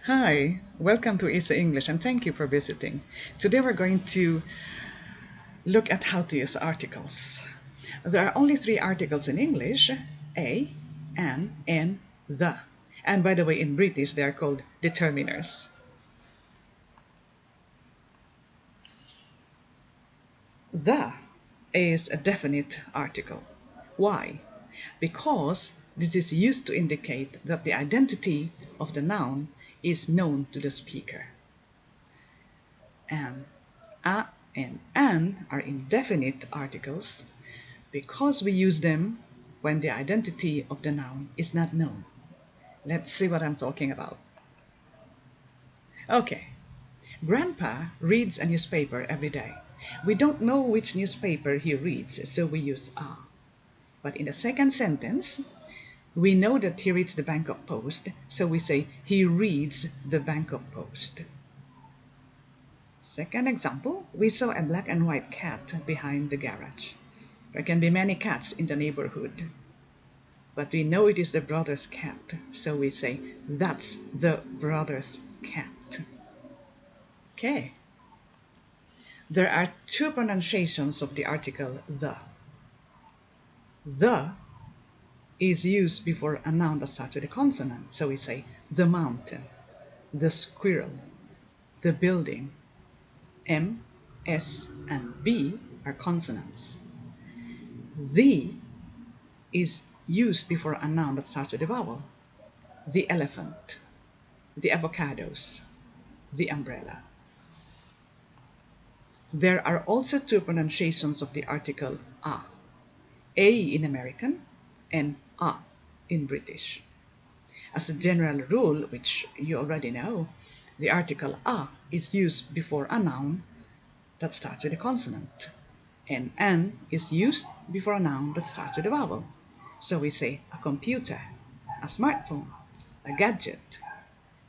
Hi, welcome to Isa English and thank you for visiting. Today we're going to look at how to use articles. There are only three articles in English: a, an, and the. And by the way, in British they are called determiners. The is a definite article. Why? Because this is used to indicate that the identity of the noun is known to the speaker. And a and an are indefinite articles because we use them when the identity of the noun is not known. Let's see what I'm talking about. Okay, Grandpa reads a newspaper every day. We don't know which newspaper he reads, so we use a. But in the second sentence, we know that he reads the Bangkok Post, so we say he reads the Bangkok Post. Second example, we saw a black and white cat behind the garage. There can be many cats in the neighborhood, but we know it is the brother's cat, so we say, that's the brother's cat. Okay. There are two pronunciations of the article the. The is used before a noun that starts with a consonant, so we say the mountain, the squirrel, the building. M, S, and B are consonants. The is used before a noun that starts with a vowel. The elephant, the avocados, the umbrella. There are also two pronunciations of the article a in American and a in British. As a general rule, which you already know, the article a is used before a noun that starts with a consonant, and an is used before a noun that starts with a vowel. So we say a computer, a smartphone, a gadget,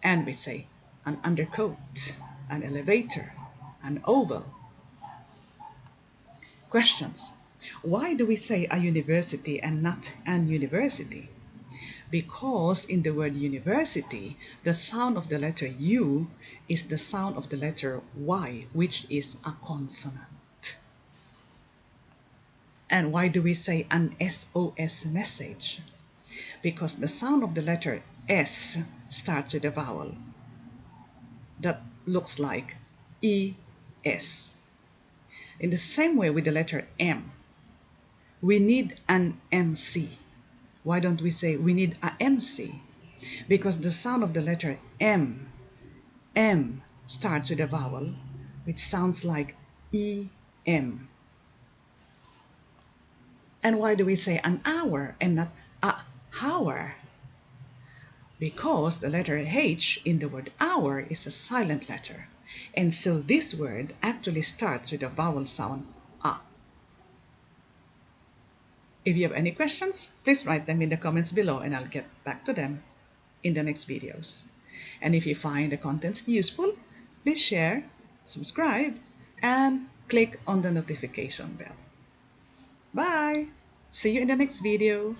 and we say an undercoat, an elevator, an oval. Questions. Why do we say a university and not an university? Because in the word university, the sound of the letter U is the sound of the letter Y, which is a consonant. And why do we say an SOS message? Because the sound of the letter S starts with a vowel that looks like ES. In the same way with the letter M, we need an MC. Why don't we say we need a MC? Because the sound of the letter M starts with a vowel, which sounds like EM. And why do we say an hour and not a hour? Because the letter H in the word hour is a silent letter. And so this word actually starts with a vowel sound a. If you have any questions, please write them in the comments below and I'll get back to them in the next videos. And if you find the contents useful, please share, subscribe, and click on the notification bell. Bye! See you in the next video.